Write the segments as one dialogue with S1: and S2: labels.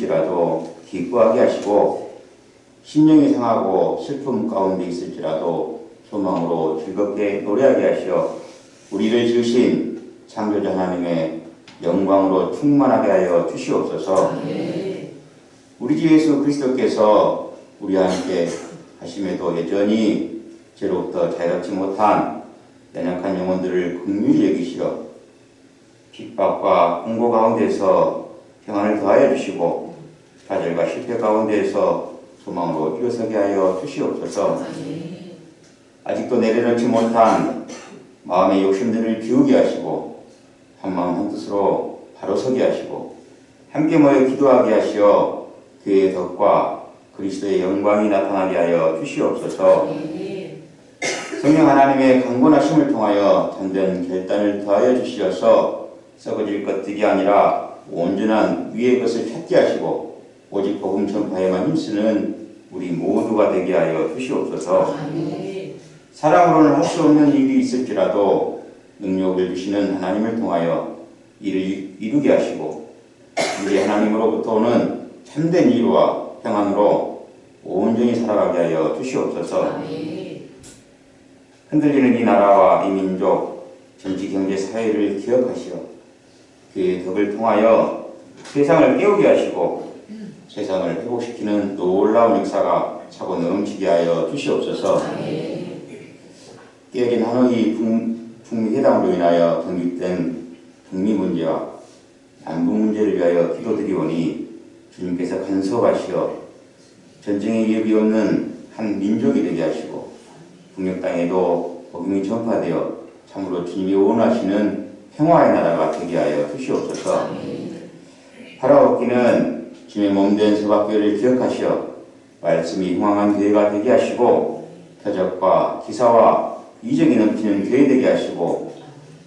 S1: 할지라도 기뻐하게 하시고, 심령이 상하고 슬픔 가운데 있을지라도 소망으로 즐겁게 노래하게 하시어 우리를 지으신 창조자 하나님의 영광으로 충만하게 하여 주시옵소서. 우리 주 예수 그리스도께서 우리와 함께 하심에도 여전히 죄로부터 자유롭지 못한 연약한 영혼들을 긍휼히 여기시어 핍박과 공고 가운데서 평안을 더하여 주시고 좌절과 실패 가운데서 소망으로 일어서게 하여 주시옵소서. 아직도 내려놓지 못한 마음의 욕심들을 비우게 하시고 한마음 한뜻으로 바로 서게 하시고 함께 모여 기도하게 하시어 그의 덕과 그리스도의 영광이 나타나게 하여 주시옵소서. 성령 하나님의 강건하심을 통하여 단전 결단을 더하여 주시어서 썩어질 것들이 아니라 온전한 위의 것을 찾게 하시고 오직 복음 전파에만 힘쓰는 우리 모두가 되게 하여 주시옵소서. 사람으로는 할 수 없는 일이 있을지라도 능력을 주시는 하나님을 통하여 이를 이루게 하시고 우리 하나님으로부터 오는 참된 이루와 평안으로 온전히 살아가게 하여 주시옵소서. 흔들리는 이 나라와 이 민족, 정치, 경제, 사회를 기억하시어 그의 덕을 통하여 세상을 깨우게 하시고 세상을 회복시키는 놀라운 역사가 차고 넘치게 하여 주시옵소서. 깨어진 하노이 북미 회담으로 인하여 경직된 북미 문제와 남북 문제를 위하여 기도드리오니 주님께서 간섭하시어 전쟁의 위협이 없는 한 민족이 되게 하시고 북녘 땅에도 복음이 전파되어 참으로 주님이 원하시는 평화의 나라가 되게 하여 주시옵소서. 바라옵기는 주님의 몸된 서박교회를 기억하시어 말씀이 흥황한 교회가 되게 하시고 표적과 기사와 이적이 넘치는 교회 되게 하시고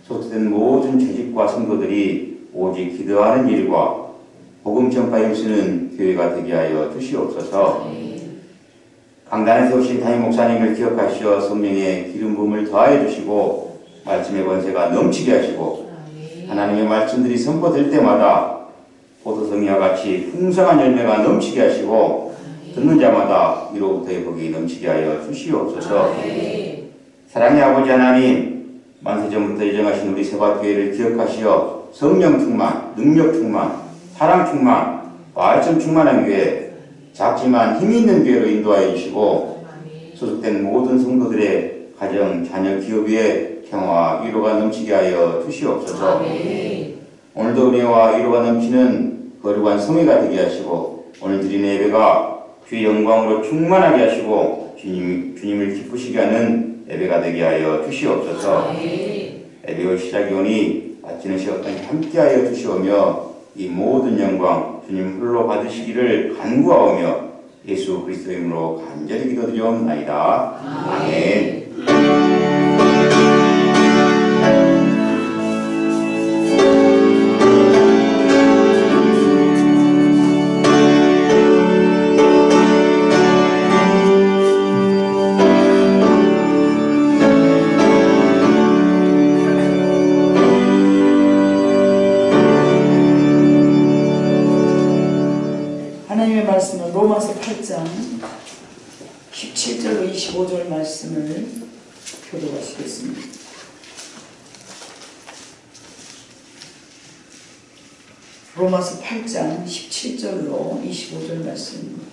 S1: 소수된 모든 재직과 성도들이 오직 기도하는 일과 복음 전파에 힘쓰는 교회가 되게 하여 주시옵소서. 강단에 세우신 담임 목사님을 기억하시어 성령의 기름 부음을 더하여 주시고 말씀의 권세가 넘치게 하시고 하나님의 말씀들이 선포될 때마다 포도성이와 같이 풍성한 열매가 넘치게 하시고 듣는 자마다 위로부터의 복이 넘치게 하여 주시옵소서. 사랑의 아버지 하나님, 만세전부터 예정하신 우리 세바교회를 기억하시어 성령 충만, 능력 충만, 사랑 충만, 말씀 충만한 교회, 작지만 힘이 있는 교회로 인도하여 주시고 소속된 모든 성도들의 가정, 자녀, 기업 위에 평화와 위로가 넘치게 하여 주시옵소서. 오늘도 은혜와 위로가 넘치는 거룩한 성회가 되게 하시고 오늘 드린 예배가 주의 영광으로 충만하게 하시고 주님을 기쁘시게 하는 예배가 되게 하여 주시옵소서. 예배의 시작이 오니 마치는 시간까지 함께하여 주시오며 이 모든 영광 주님 홀로 받으시기를 간구하오며 예수 그리스도의 이름으로 간절히 기도드리옵나이다. 아멘.
S2: 말씀은 로마서 8장 17절로 25절 말씀을 교독하시겠습니다. 로마서 8장 17절로 25절 말씀입니다.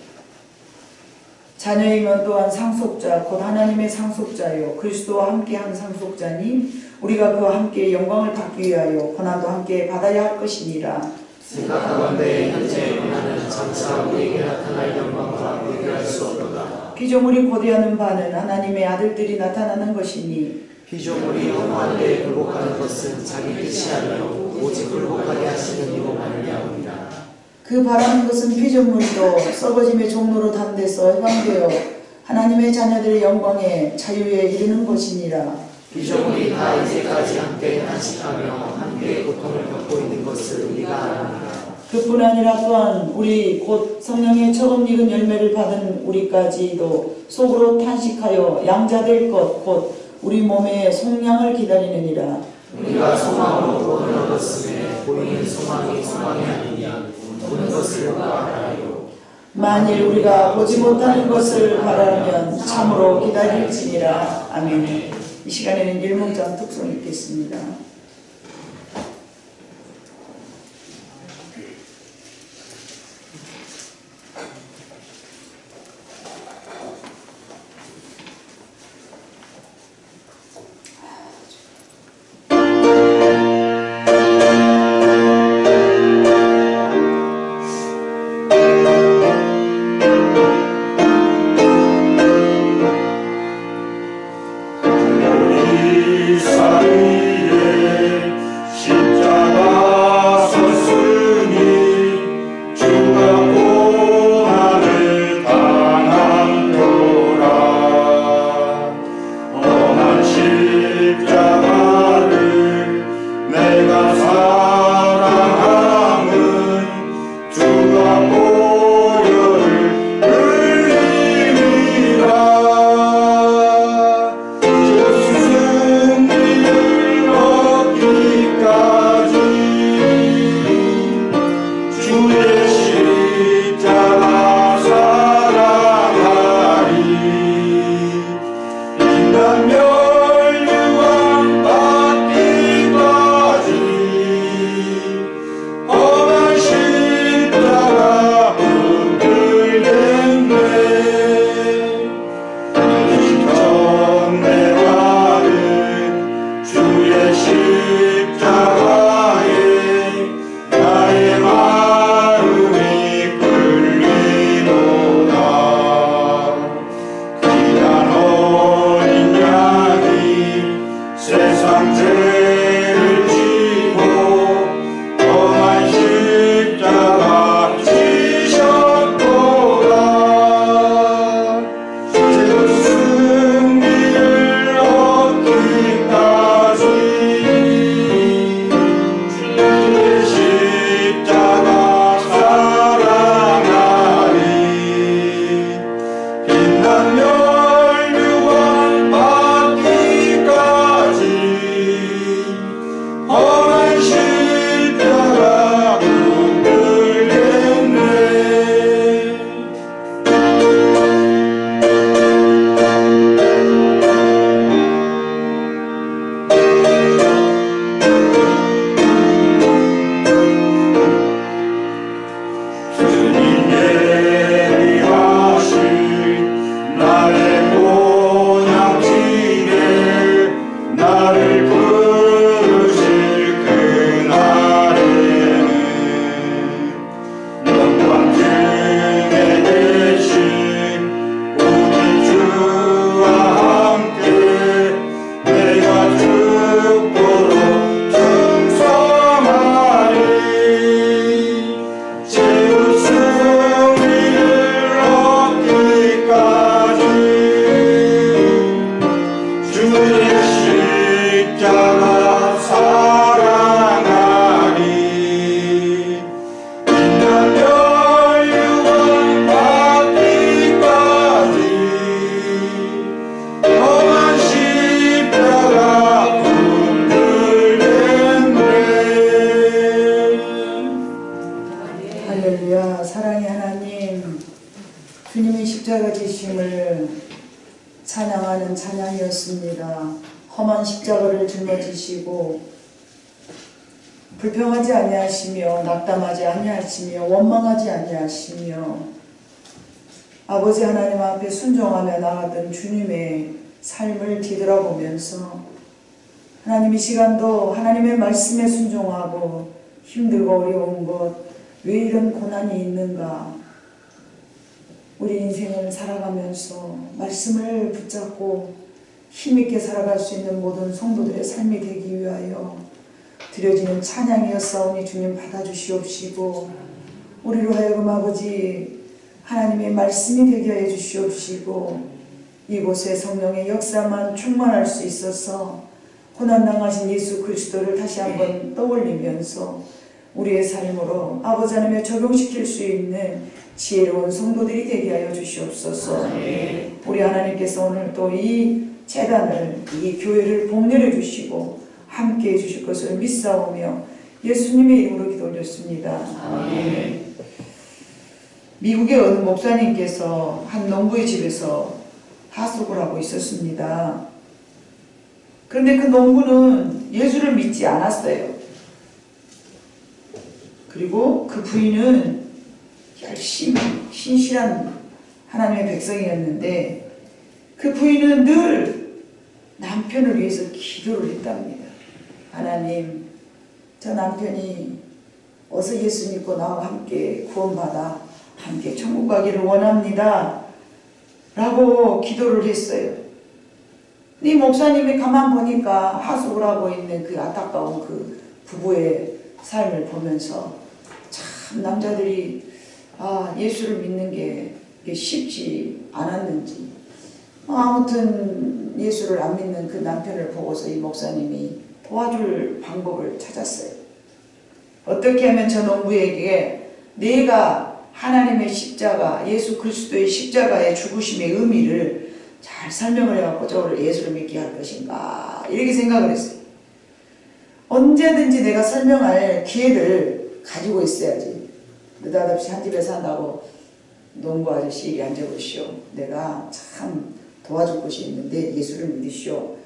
S2: 자녀이면 또한 상속자 곧 하나님의 상속자요 그리스도와 함께한 상속자니 우리가 그와 함께 영광을 받기 위하여 고난도 함께 받아야 할 것이니라.
S3: 생각하건대 현재 고난은 장차 우리에게 나타날 영광과 비교할 수 없도다.
S2: 피조물이 고대하는 바는 하나님의 아들들이 나타나는 것이니
S3: 피조물이 허무한 데에 굴복하는 것은 자기 뜻이 아니요 오직 굴복하게 하시는 이로 말미암으리라.
S2: 그 바라는 것은 피조물도 썩어짐의 종로로 단 데서 해방되어 하나님의 자녀들의 영광에 자유에 이르는 것이니라.
S3: 피조물이 다 이제까지 함께 탄식하며 함께 고통을 겪고 있는 것을 우리가 아느니라.
S2: 그뿐 아니라 또한 우리 곧 성령의 처음 익은 열매를 받은 우리까지도 속으로 탄식하여 양자될 것 곧 우리 몸의 속량을 기다리느니라.
S3: 우리가 소망으로 구원을 얻었으며 보이는 소망이 소망이 아니냐. 보는 것을 바라요.
S2: 만일 우리가 보지 못하는 것을 바라면 참으로 기다릴지니라. 아멘. 이 시간에는 일문장 특송 읽겠습니다. 주님의 십자가 지심을 찬양하는 찬양이었습니다. 험한 십자가를 짊어지시고 불평하지 아니하시며 낙담하지 아니하시며 원망하지 아니하시며 아버지 하나님 앞에 순종하며 나갔던 주님의 삶을 뒤돌아보면서 하나님 이 시간도 하나님의 말씀에 순종하고 힘들고 어려운 것 왜 이런 고난이 있는가, 우리 인생을 살아가면서 말씀을 붙잡고 힘있게 살아갈 수 있는 모든 성도들의 삶이 되기 위하여 드려지는 찬양이었사오니 주님 받아주시옵시고 우리로 하여금 아버지 하나님의 말씀이 되게 하여 주시옵시고 이곳에 성령의 역사만 충만할 수 있어서 고난당하신 예수 그리스도를 다시 한번 떠올리면서 우리의 삶으로 아버지 하나님에 적용시킬 수 있는 지혜로운 성도들이 되게 하여 주시옵소서. 우리 하나님께서 오늘 또 이 재단을, 이 교회를 복렬해 주시고 함께 해 주실 것을 믿사오며 예수님의 이름으로 기도 올렸습니다.
S3: 아멘.
S2: 미국의 어느 목사님께서 한 농부의 집에서 하숙을 하고 있었습니다. 그런데 그 농부는 예수를 믿지 않았어요. 그리고 그 부인은 열심히 신실한 하나님의 백성이었는데 그 부인은 늘 남편을 위해서 기도를 했답니다. 하나님, 저 남편이 어서 예수 믿고 나와 함께 구원받아 함께 천국 가기를 원합니다. 라고 기도를 했어요. 이 목사님이 가만 보니까 하숙을 하고 있는 그 안타까운 그 부부의 삶을 보면서 참 남자들이 예수를 믿는 게 쉽지 않았는지 아무튼 예수를 안 믿는 그 남편을 보고서 이 목사님이 도와줄 방법을 찾았어요. 어떻게 하면 저 농부에게 내가 하나님의 십자가, 예수 그리스도의 십자가의 죽으심의 의미를 잘 설명을 해갖고 저를 예수를 믿게 할 것인가 이렇게 생각을 했어요. 언제든지 내가 설명할 기회를 가지고 있어야지. 느닷없이 한 집에 산다고 농부 아저씨 이리 앉아보시오. 내가 참 도와줄 것이 있는데 예수를 믿으시오.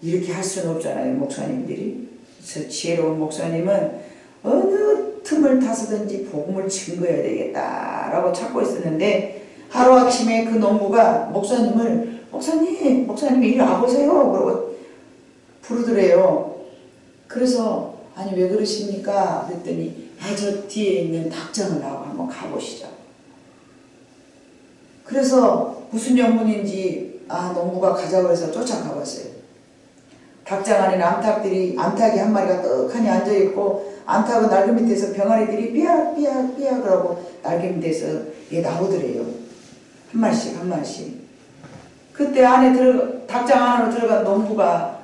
S2: 이렇게 할 수는 없잖아요, 목사님들이. 그래서 지혜로운 목사님은 어느 틈을 타서든지 복음을 증거해야 되겠다라고 찾고 있었는데 하루아침에 그 농부가 목사님 이리 와보세요. 그러고 부르더래요. 그래서 아니 왜 그러십니까? 그랬더니 저 뒤에 있는 닭장을 나하고 한번 가보시죠. 그래서 무슨 영문인지 농부가 가자고 해서 쫓아가봤어요. 닭장 안에는 암탉이 한 마리가 떡하니 앉아있고 암탉은 날개 밑에서 병아리들이 삐약 그러고 날개 밑에서 나오더래요. 한 마리씩. 그때 닭장 안으로 들어간 농부가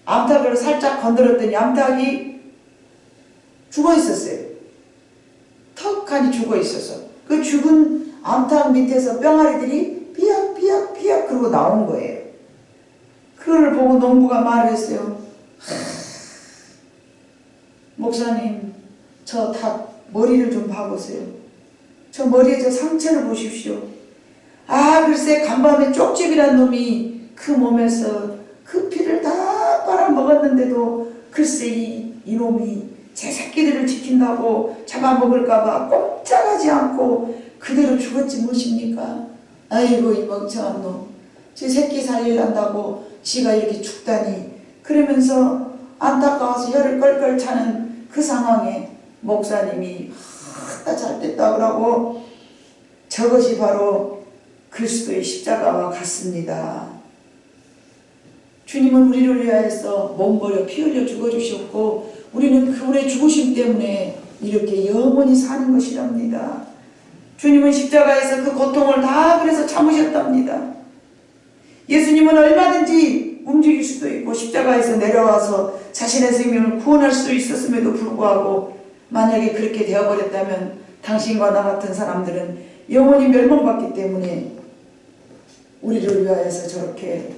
S2: 암탉을 살짝 건드렸더니 암탉이 죽어 있었어요. 턱하니 죽어 있어서 그 죽은 암탉 밑에서 병아리들이 삐약 그러고 나온 거예요. 그걸 보고 농부가 말을 했어요. 목사님, 저 닭 머리를 좀 봐보세요. 저 머리에 저 상처를 보십시오. 글쎄 간밤에 쪽집이란 놈이 그 몸에서 그 피를 다 빨아먹었는데도 글쎄 이 놈이 제 새끼들을 지킨다고 잡아먹을까봐 꼼짝하지 않고 그대로 죽었지 무엇입니까? 아이고 이 멍청한 놈. 제 새끼 살리려한다고 지가 이렇게 죽다니. 그러면서 안타까워서 혀를 껄껄 차는 그 상황에 목사님이 잘 됐다 그러고 저것이 바로 그리스도의 십자가와 같습니다. 주님은 우리를 위하여서 몸 버려 피 흘려 죽어주셨고 우리는 그분의 죽으심 때문에 이렇게 영원히 사는 것이랍니다. 주님은 십자가에서 그 고통을 다 그래서 참으셨답니다. 예수님은 얼마든지 움직일 수도 있고 십자가에서 내려와서 자신의 생명을 구원할 수 있었음에도 불구하고 만약에 그렇게 되어버렸다면 당신과 나 같은 사람들은 영원히 멸망받기 때문에 우리를 위하여서 저렇게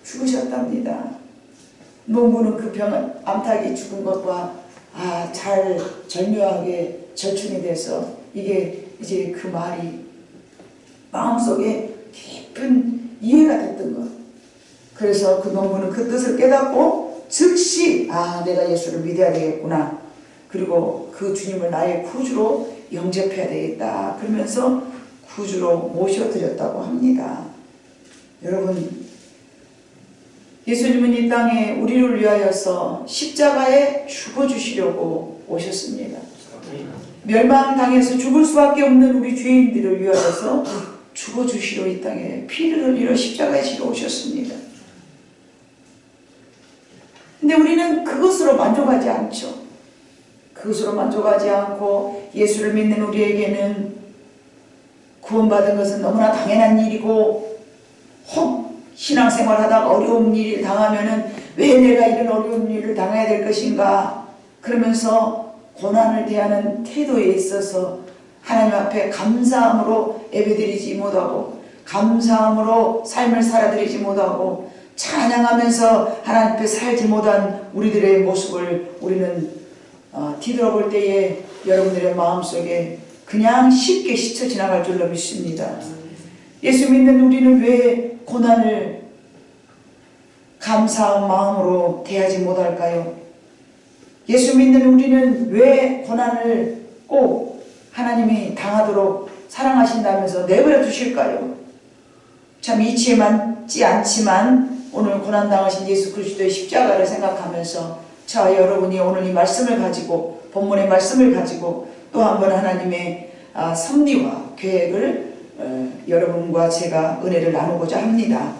S2: 죽으셨답니다. 농부는 그 암탉이 죽은 것과 잘 절묘하게 절충이 돼서 이게 이제 그 말이 마음속에 깊은 이해가 됐던 것. 그래서 그 농부는 그 뜻을 깨닫고 즉시 내가 예수를 믿어야 되겠구나. 그리고 그 주님을 나의 구주로 영접해야 되겠다. 그러면서 구주로 모셔드렸다고 합니다. 여러분, 예수님은 이 땅에 우리를 위하여서 십자가에 죽어주시려고 오셨습니다. 멸망당해서 죽을 수밖에 없는 우리 죄인들을 위하여서 죽어주시러 이 땅에 피를 흘리러 십자가에 지러 오셨습니다. 근데 우리는 그것으로 만족하지 않죠. 그것으로 만족하지 않고 예수를 믿는 우리에게는 구원받은 것은 너무나 당연한 일이고 혹 신앙생활 하다가 어려운 일을 당하면은 왜 내가 이런 어려운 일을 당해야 될 것인가 그러면서 고난을 대하는 태도에 있어서 하나님 앞에 감사함으로 예배드리지 못하고 감사함으로 삶을 살아드리지 못하고 찬양하면서 하나님 앞에 살지 못한 우리들의 모습을 우리는 뒤돌아볼 때에 여러분들의 마음속에 그냥 쉽게 스쳐 지나갈 줄로 믿습니다. 예수 믿는 우리는 왜 고난을 감사한 마음으로 대하지 못할까요? 예수 믿는 우리는 왜 고난을 꼭 하나님이 당하도록 사랑하신다면서 내버려 두실까요? 참 이치에 맞지 않지만 오늘 고난당하신 예수 그리스도의 십자가를 생각하면서 저와 여러분이 오늘 이 말씀을 가지고, 본문의 말씀을 가지고 또 한 번 하나님의 섭리와 계획을 여러분과 제가 은혜를 나누고자 합니다.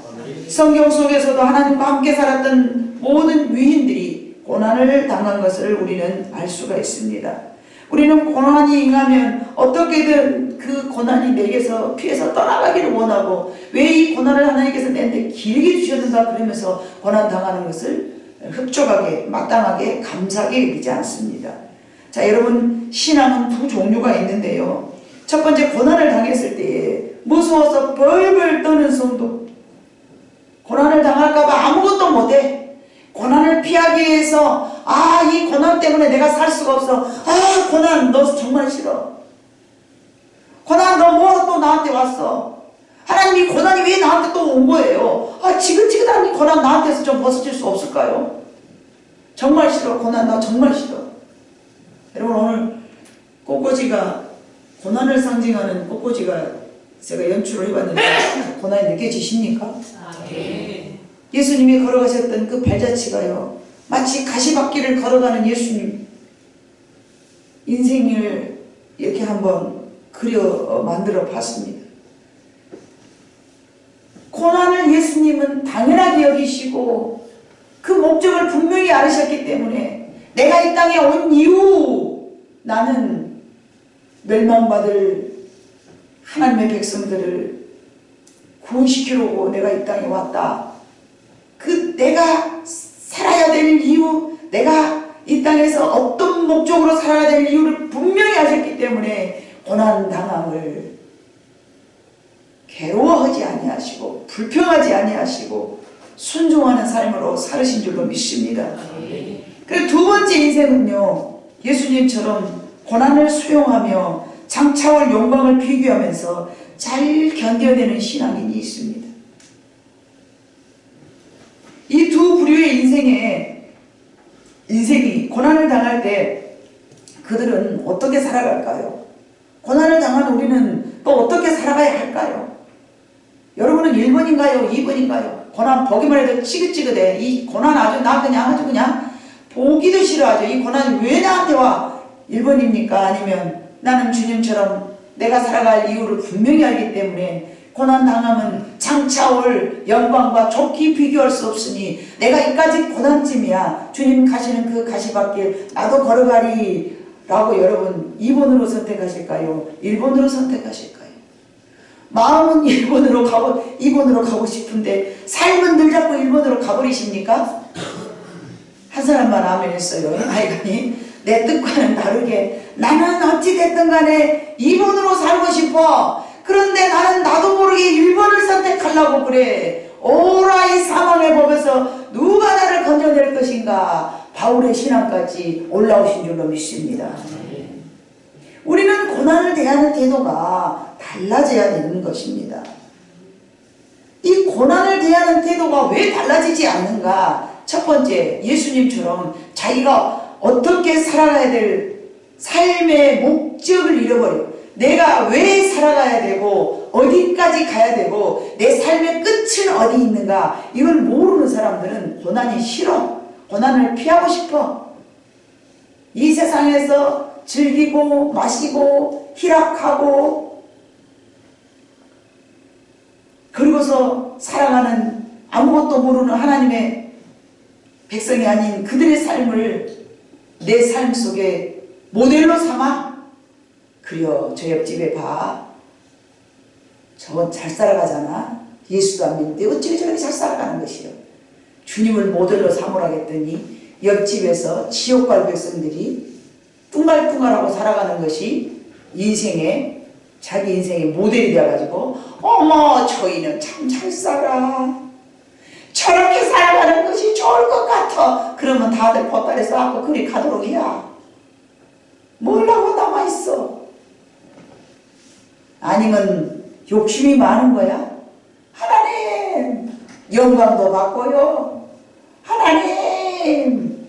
S2: 성경 속에서도 하나님과 함께 살았던 모든 위인들이 고난을 당한 것을 우리는 알 수가 있습니다. 우리는 고난이 임하면 어떻게든 그 고난이 내게서 피해서 떠나가기를 원하고, 왜 이 고난을 하나님께서 내한테 길게 주셨는가 그러면서 고난 당하는 것을 흡족하게 마땅하게 감사하게 여기지 않습니다. 자, 여러분, 신앙은 두 종류가 있는데요. 첫 번째, 고난을 당했을 때에 무서워서 벌벌 떠는 성도, 고난을 당할까봐 아무것도 못해. 고난을 피하기 위해서 이 고난 때문에 내가 살 수가 없어. 고난 너 정말 싫어. 고난 너 뭐하러 또 나한테 왔어. 하나님, 이 고난이 왜 나한테 또 온 거예요? 지긋지긋한 이 고난 나한테서 좀 벗어질 수 없을까요? 정말 싫어. 고난 나 정말 싫어. 여러분, 오늘 꽃꽂이가 고난을 상징하는 꽃꽂이가 제가 연출을 해봤는데 고난이 느껴지십니까?
S3: 네.
S2: 예수님이 걸어가셨던 그 발자취가요, 마치 가시밭길을 걸어가는 예수님 인생을 이렇게 한번 그려 만들어 봤습니다. 고난을 예수님은 당연하게 여기시고 그 목적을 분명히 알으셨기 때문에 내가 이 땅에 온 이후 나는 멸망받을 하나님의 백성들을 구원시키려고 내가 이 땅에 왔다. 그 내가 살아야 될 이유, 내가 이 땅에서 어떤 목적으로 살아야 될 이유를 분명히 아셨기 때문에 고난당함을 괴로워하지 아니하시고 불평하지 아니하시고 순종하는 삶으로 살으신 줄로 믿습니다. 그리고 두 번째 인생은요, 예수님처럼 고난을 수용하며 장차올 영광을 비교하면서 잘 견뎌내는 신앙인이 있습니다. 이 두 부류의 인생이 고난을 당할 때 그들은 어떻게 살아갈까요? 고난을 당한 우리는 또 어떻게 살아가야 할까요? 여러분은 1번인가요? 2번인가요? 고난 보기만 해도 지긋지긋해. 이 고난 나 그냥 보기도 싫어하죠. 이 고난이 왜 나한테 와? 1번입니까? 아니면 나는 주님처럼 내가 살아갈 이유를 분명히 알기 때문에 고난 당하면 장차올 영광과 좋게 비교할 수 없으니 내가 이까지 고난쯤이야. 주님 가시는 그 가시밭길 나도 걸어가리 라고 여러분 2번으로 선택하실까요? 1번으로 선택하실까요? 마음은 2번으로 가고 싶은데 삶은 늘 자꾸 1번으로 가버리십니까? 한 사람만 아멘 했어요. 아이가니 내 뜻과는 다르게 나는 어찌됐든 간에 2번으로 살고 싶어. 그런데 나는 나도 모르게 1번을 선택하려고 그래. 오라 이 사망의 법에서 누가 나를 건져낼 것인가. 바울의 신앙까지 올라오신 줄로 믿습니다. 우리는 고난을 대하는 태도가 달라져야 되는 것입니다. 이 고난을 대하는 태도가 왜 달라지지 않는가? 첫 번째, 예수님처럼 자기가 어떻게 살아가야 될 삶의 목적을 잃어버려. 내가 왜 살아가야 되고 어디까지 가야 되고 내 삶의 끝은 어디 있는가, 이걸 모르는 사람들은 고난이 싫어. 고난을 피하고 싶어. 이 세상에서 즐기고 마시고 희락하고 그러고서 살아가는 아무것도 모르는 하나님의 백성이 아닌 그들의 삶을 내 삶 속에 모델로 삼아. 그려, 저 옆집에 봐. 저건 잘 살아가잖아. 예수도 안 믿는데 어찌 저렇게 잘 살아가는 것이요. 주님을 모델로 삼으라겠더니 옆집에서 지옥 갈 백성들이 뚱갈뚱갈하고 살아가는 것이 자기 인생의 모델이 되어가지고 어머 저희는 참 잘 살아. 저렇게 살아가는 것이 좋을 것 같아. 그러면 다들 보따리 싸고 그리 가도록 해야. 뭘 하고 남아있어? 아니면 욕심이 많은 거야? 하나님, 영광도 받고요. 하나님,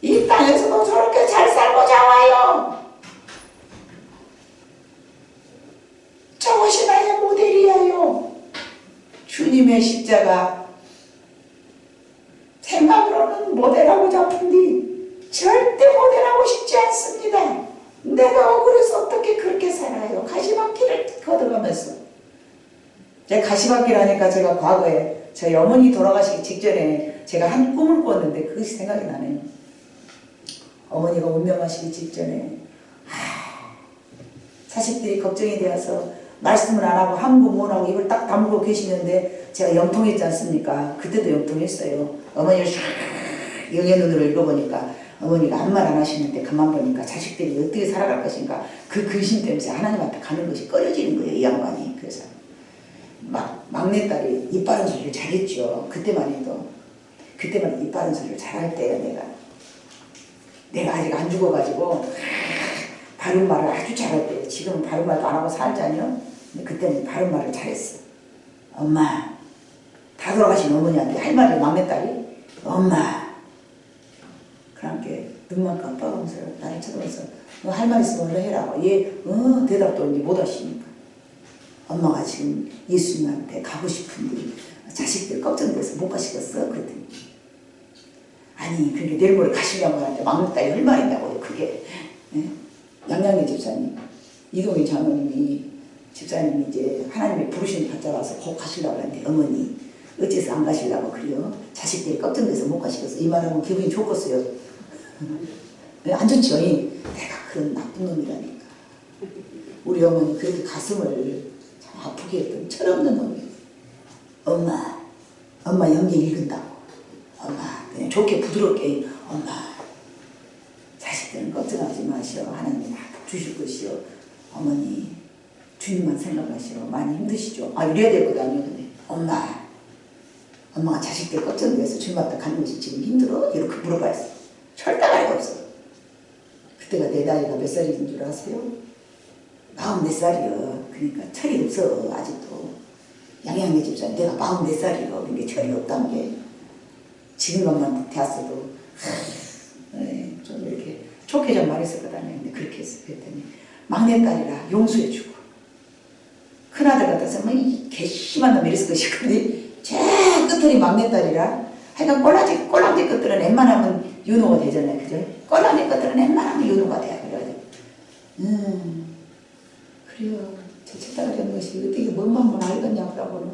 S2: 이 땅에서도 저렇게 잘 살고자 와요. 저것이 나의 모델이에요. 주님의 십자가 생각으로는 모델하고 잡은디 절대 모델하고 싶지 않습니다. 내가 억울해서 어떻게 그렇게 살아요. 가시밭길을 걷어가면서. 제가 가시밭길하니까 제가 과거에 저희 어머니 돌아가시기 직전에 제가 한 꿈을 꿨는데 그것이 생각이 나네요. 어머니가 운명하시기 직전에 자식들이 걱정이 되어서 말씀을 안 하고 한국 못 하고 입을 딱 다물고 계시는데 제가 영통했지 않습니까? 그때도 영통했어요. 어머니를 샥 영의 눈으로 읽어보니까 어머니가 아무 말 안 하시는데 가만 보니까 자식들이 어떻게 살아갈 것인가 그 근심 때문에 하나님 앞에 가는 것이 꺼려지는 거예요. 이 양반이. 그래서 막내딸이 입 바른 소리를 잘했죠. 그때만 해도 입 바른 소리를 잘할 때요. 내가 아직 안 죽어가지고 바른 말을 아주 잘할 때요. 지금은 바른 말도 안 하고 살잖아요. 근데 그때는 바른 말을 잘했어. 엄마, 다 돌아가신 어머니한테 할 말이 막내딸이 엄마. 그렇게 눈만 깜빡하면서 나를 쳐다보면서 너 할 말 있으면 얼른 해라. 얘 대답도 이제 못 하시니까. 엄마가 지금 예수님한테 가고 싶은데 자식들 걱정돼서 못 가시겠어? 그랬더니 아니 그게 내일 모레 가시려고 하는데 막내딸이 할 말이냐고요. 그게 양양래 집사님 이동희 장로님이 집사님이 이제 하나님의 부르심 받잡아서 꼭 가시려고 하는데 어머니 어째서 안 가시려고 그래요? 자식들이 걱정돼서 못 가시겠어? 이 말하면 기분이 좋겠어요. 안 좋죠? 내가 그런 나쁜 놈이라니까. 우리 어머니 그렇게 가슴을 참 아프게 했던 철없는 놈이에요. 엄마 연기 읽은다고. 엄마 그냥 좋게 부드럽게 엄마 자식들은 걱정하지 마시오. 하나님이 다 주실 것이요. 어머니 주님만 생각하시오. 많이 힘드시죠? 이래야 될 것도 아니에요. 근데 엄마가 자식들 걱정돼서 주님 앞에 가는 것이 지금 힘들어? 이렇게 물어봐야지. 절대 알 수 없어. 그때가 내 나이가 몇 살인 줄 아세요? 44살이요. 그러니까 철이 없어 아직도. 양양래 집사님 내가 44살이요. 근데 철이 없단 게 지금 것만 되었어도 좀 이렇게 좋게 좀 말했었거든요. 근데 그렇게 했어. 그랬더니 막내딸이라 용서해주고 큰아들 같아서 뭐 이 개심한 놈이 이랬을 것이 근데 제 끝들이 막내딸이라 하여간 꼴랑지 것들은 웬만하면 윤호가 되잖아요. 그죠? 꼴랑지 것들은 웬만하면 윤호가 돼요. 그래가지고 그래요. 저 책다가던 것이 어떻게 뭔 마음을 알겠냐고 그러고는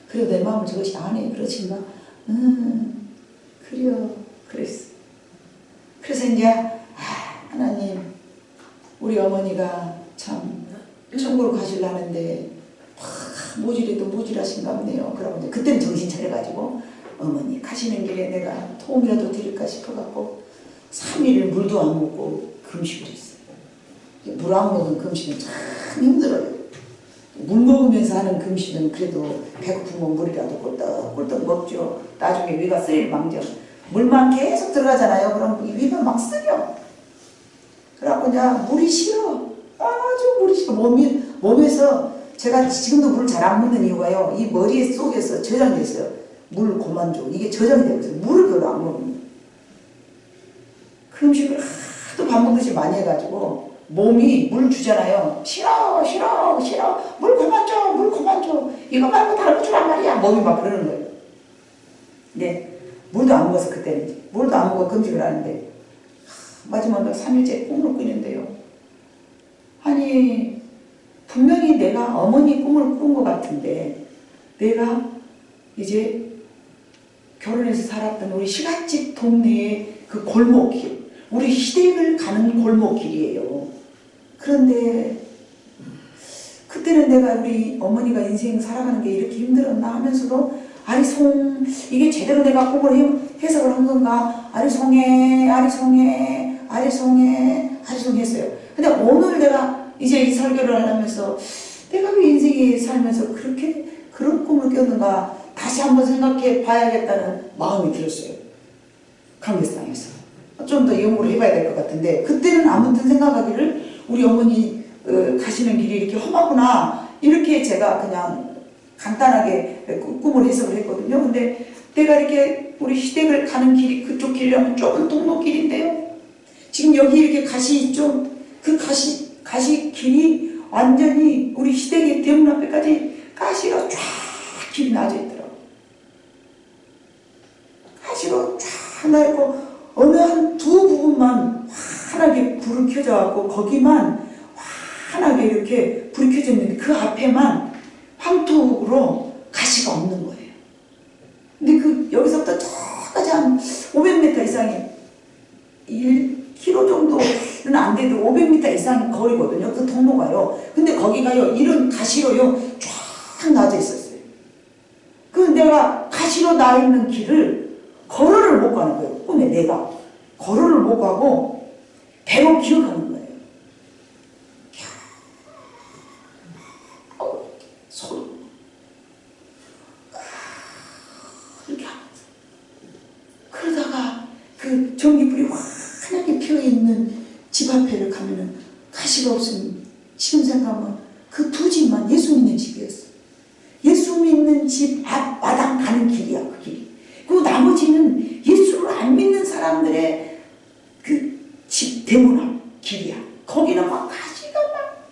S2: 그래도 내 마음을 저것이 안 해. 그렇지만 그래요. 그랬어. 그래서 이제 하나님 우리 어머니가 참 천국으로 가시려는데 모질해도 모질하신가 보네요. 그러고 이제 그때는 정신 차려가지고 어머니 가시는 길에 내가 도움이라도 드릴까 싶어갖고 3일 물도 안 먹고 금식을 했어요. 물 안 먹은 금식은 참 힘들어요. 물 먹으면서 하는 금식은 그래도 배고프면 물이라도 꿀떡꿀떡 먹죠. 나중에 위가 쓰릴 망정. 물만 계속 들어가잖아요. 그럼 이 위가 막 쓰려. 그래갖고 이제 물이 싫어. 아주 물이 싫어. 몸에서 제가 지금도 물을 잘 안 먹는 이유가요. 이 머리 속에서 저장돼 있어요. 물 그만 줘. 이게 저장이 되고 있어요. 물을 별로 안 먹는. 그 음식을 하도 밥 먹듯이 많이 해가지고 몸이 물 주잖아요. 싫어. 물 그만 줘. 이거 말고 다른 거 주란 말이야. 몸이 막 그러는 거예요. 근데 물도 안 먹어서 그때는 물도 안 먹어 금식을 하는데 마지막에 3일째 꿈을 꾸는데요. 아니 분명히 내가 어머니 꿈을 꾼 것 같은데 내가 이제 결혼해서 살았던 우리 시갓집 동네의 그 골목길 우리 시댁을 가는 골목길이에요. 그런데 그때는 내가 우리 어머니가 인생 살아가는 게 이렇게 힘들었나 하면서도 아리송 이게 제대로 내가 꿈을 해석을 한 건가 아리송해 했어요. 근데 오늘 내가 이제 이 설교를 하면서 내가 왜 인생에 살면서 그런 꿈을 꿨는가 다시 한번 생각해 봐야겠다는 마음이 들었어요. 강대상에서 좀 더 연구를 해봐야 될 것 같은데 그때는 아무튼 생각하기를 우리 어머니 가시는 길이 이렇게 험하구나 이렇게 제가 그냥 간단하게 꿈을 해석을 했거든요. 근데 내가 이렇게 우리 시댁을 가는 길이 그쪽 길이라면 좁은 통로길인데요. 지금 여기 이렇게 가시 있죠? 그 가시 길이 완전히 우리 시댁의 대문 앞에까지 가시가 쫙 길이 나져 있더라고요. 가시가 쫙 나있고 어느 한 두 부분만 환하게 불을 켜져갖고 거기만 환하게 이렇게 불이 켜져 있는데 그 앞에만 황토로 가시가 없는 거예요. 근데 그 여기서부터 저까지 한 500m 이상의 1km 정도는 안 돼도 500m 이상 거리거든요. 그 통로가요. 근데 거기가요 이런 가시로요 쫙 나져 있었어요. 그래서 내가 가시로 나 있는 길을 걸어를 못 가는 거예요. 꿈에 내가 걸어를 못 가고 배로 기어가는 거예요. 소리 이렇게 하면서 그러다가 그 전기불이 환하게 피어있는 집 앞에를 가면은 가시가 없으면 지금 생각하면 그 두 집만 예수 믿는 집이었어. 예수 믿는 집 앞 마당 가는 길이야 그 길이. 그리고 나머지는 예수를 안 믿는 사람들의 그 집 대문 앞 길이야. 거기는 막 가시가 막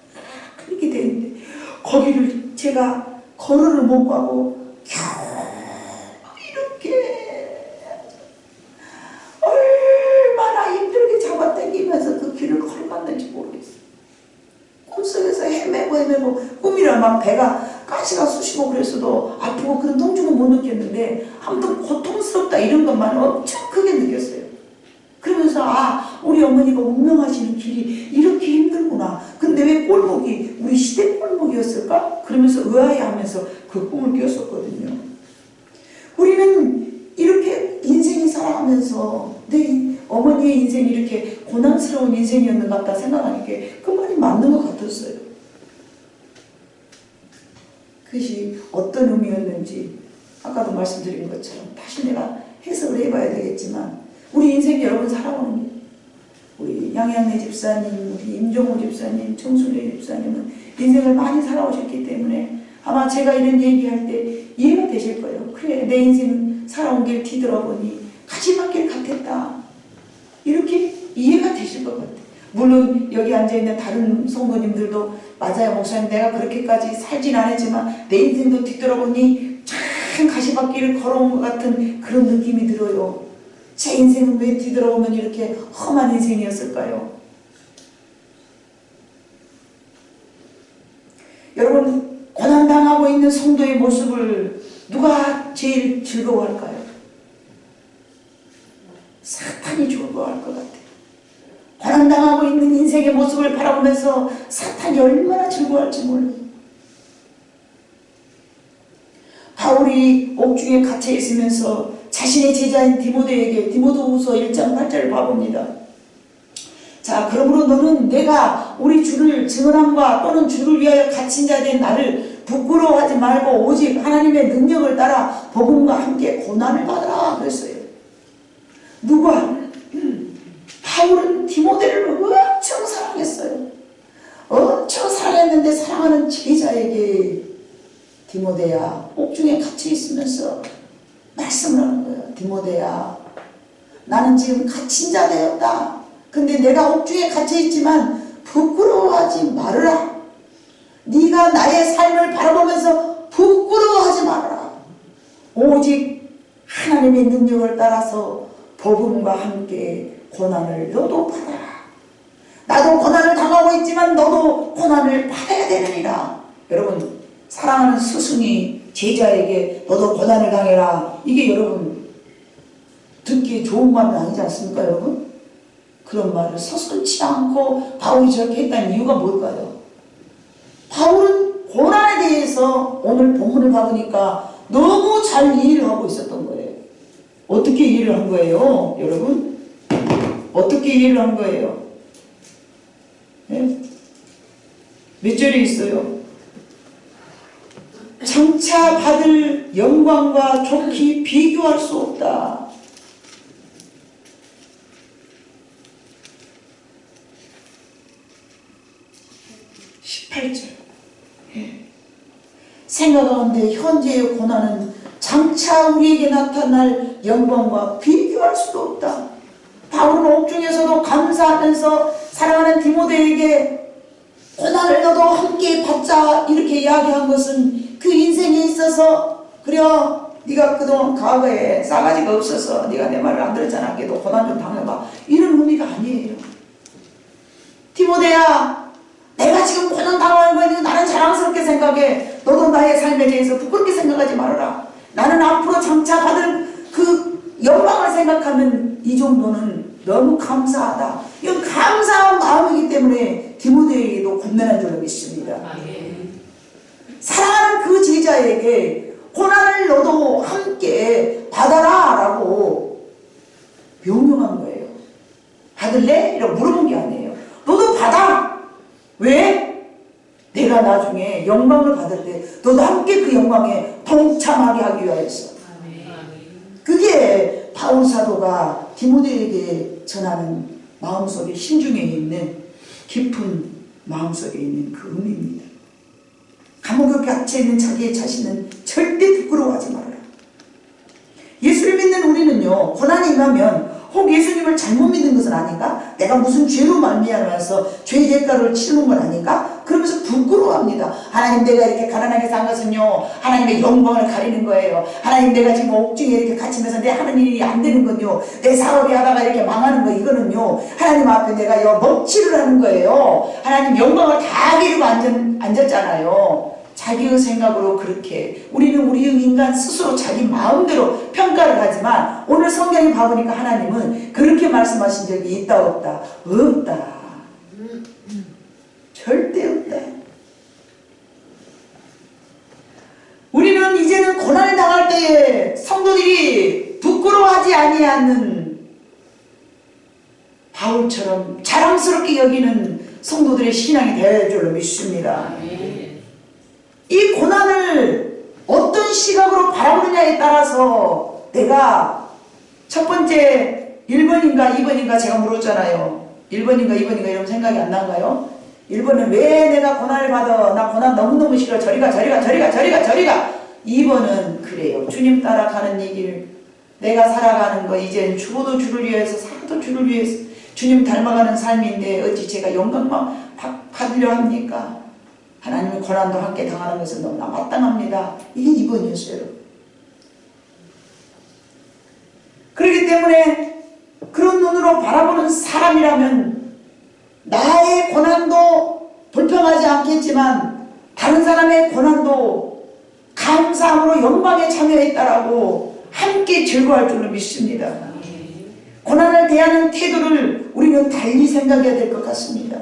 S2: 그렇게 돼 있는데 거기를 제가 걸어를 못 가고 겨우 이렇게 얼마나 힘들게 잡아당기면서 그 길을 걸어갔는지 모르겠어요. 꿈속에서 헤매고 꿈이라 막 배가 가시가 쑤시고 그랬어도 아프고 그런 통증은 못 느꼈는데 아무튼 고통스럽다 이런 것만 엄청 크게 느꼈어요. 그러면서 우리 어머니가 운명하시는 길이 이렇게 힘들구나. 근데 왜 꼴보기 우리 시대 꼴보기였을까? 그러면서 의아해하면서 그 꿈을 꿨었거든요. 우리는 이렇게 인생이 살아가면서 내 어머니의 인생이 이렇게 고난스러운 인생이었는가 보다 생각하니까 그 말이 맞는 것 같았어요. 그것이 어떤 의미였는지 아까도 말씀드린 것처럼 다시 내가 해석을 해봐야 되겠지만 우리 인생 여러분 살아오는 게 우리 양양래 집사님, 우리 임종호 집사님, 정순례 집사님은 인생을 많이 살아오셨기 때문에 아마 제가 이런 얘기할 때 이해가 되실 거예요. 그래 내 인생 살아온 길 뒤돌아보니 가시밭길 같았다. 이렇게 이해가 되실 것 같아요. 물론 여기 앉아있는 다른 성도님들도 맞아요 목사님 내가 그렇게까지 살진 않았지만 내 인생도 뒤돌아보니 참 가시밭길을 걸어온 것 같은 그런 느낌이 들어요. 제 인생은 왜 뒤돌아보면 이렇게 험한 인생이었을까요? 여러분 고난당하고 있는 성도의 모습을 누가 제일 즐거워할까요? 사탄이 즐거워할 것 같아요. 고난당하고 있는 인생의 모습을 바라보면서 사탄이 얼마나 즐거워할지 몰라요. 바울이 옥중에 갇혀 있으면서 자신의 제자인 디모데에게 디모데후서 1장 8절을 봐봅니다. 자, 그러므로 너는 내가 우리 주를 증언함과 또는 주를 위하여 갇힌 자 된 나를 부끄러워하지 말고 오직 하나님의 능력을 따라 복음과 함께 고난을 받으라 그랬어요. 누가? 바울은 디모데를 엄청 사랑했어요. 엄청 사랑했는데 사랑하는 제자에게 디모데야 옥중에 갇혀 있으면서 말씀을 하는 거예요. 디모데야 나는 지금 갇힌 자 되었다. 근데 내가 옥중에 갇혀 있지만 부끄러워하지 말으라. 네가 나의 삶을 바라보면서 부끄러워하지 말아라. 오직 하나님의 능력을 따라서 복음과 함께 고난을 너도 받아라. 나도 고난을 당하고 있지만 너도 고난을 받아야 되느니라. 여러분 사랑하는 스승이 제자에게 너도 고난을 당해라. 이게 여러분 듣기 좋은 말은 아니지 않습니까 여러분? 그런 말을 서슴지 않고 바울이 저렇게 했다는 이유가 뭘까요? 바울은 고난에 대해서 오늘 본문을 봐보니까 너무 잘 이해를 하고 있었던 거예요. 어떻게 이해를 한 거예요? 여러분? 어떻게 이해를 한 거예요? 네? 몇 절에 있어요? 장차 받을 영광과 좋기 비교할 수 없다. 8절. 생각 가운데 현재의 고난은 장차 우리에게 나타날 영광과 비교할 수도 없다. 바울은 옥중에서도 감사하면서 사랑하는 디모데에게 고난을 너도 함께 받자 이렇게 이야기한 것은 그 인생에 있어서 그래 네가 그동안 과거에 싸가지가 없어서 네가 내 말을 안 들었잖아. 걔도 고난 좀 당해봐. 이런 의미가 아니에요. 디모데야, 내가 지금 고난 당하는 거니 나는 자랑스럽게 생각해. 너도 나의 삶에 대해서 부끄럽게 생각하지 말아라. 나는 앞으로 장차 받을 그 영광을 생각하면 이 정도는 너무 감사하다. 이건 감사한 마음이기 때문에 디모데에게도 권면한 줄로 믿습니다. 사랑하는 그 제자에게 고난을 너도 함께 받아라 라고 명령한 거예요. 받을래? 이라고 물어본 게 아니에요. 너도 받아! 왜? 내가 나중에 영광을 받을 때 너도 함께 그 영광에 동참하게 하기 위하여서. 그게 바울 사도가 디모데에게 전하는 마음속에 심중에 있는 깊은 마음속에 있는 그 의미입니다. 감옥에 갇혀 있는 자기의 자신은 절대 부끄러워하지 말아라. 예수를 믿는 우리는요, 고난이 임하면 혹 예수님을 잘못 믿는 것은 아닌가? 내가 무슨 죄로 말미암아서 죄의 대가를 치르는 건 아닌가? 그러면서 부끄러워합니다. 하나님, 내가 이렇게 가난하게 산 것은요, 하나님의 영광을 가리는 거예요. 하나님, 내가 지금 옥중에 이렇게 갇히면서 내 하는 일이 안 되는 건요, 내 사업이 하다가 이렇게 망하는 거, 이거는요, 하나님 앞에 내가 먹칠을 하는 거예요. 하나님 영광을 다 기르고 앉았잖아요. 자기의 생각으로 그렇게 우리는 우리의 인간 스스로 자기 마음대로 평가를 하지만 오늘 성경에 봐보니까 하나님은 그렇게 말씀하신 적이 있다 없다? 없다. 절대 없다. 우리는 이제는 고난을 당할 때에 성도들이 부끄러워하지 아니하는 바울처럼 자랑스럽게 여기는 성도들의 신앙이 될 줄로 믿습니다. 이 고난을 어떤 시각으로 바라보느냐에 따라서 내가 첫 번째 1번인가 2번인가 제가 물었잖아요. 1번인가 2번인가 이러면 생각이 안 난가요? 1번은 왜 내가 고난을 받아? 나 고난 너무너무 싫어. 저리가. 2번은 그래요. 주님 따라가는 이 길, 내가 살아가는 거 이젠 죽어도 주를 위해서 살아도 주를 위해서 주님 닮아가는 삶인데 어찌 제가 영광만 받으려 합니까? 하나님의 고난도 함께 당하는 것은 너무나 마땅합니다. 이게 2번이었어요. 그렇기 때문에 그런 눈으로 바라보는 사람이라면 나의 고난도 불평하지 않겠지만 다른 사람의 고난도 감사함으로 영광에 참여했다라고 함께 즐거워할 줄로 믿습니다. 고난을 대하는 태도를 우리는 달리 생각해야 될 것 같습니다.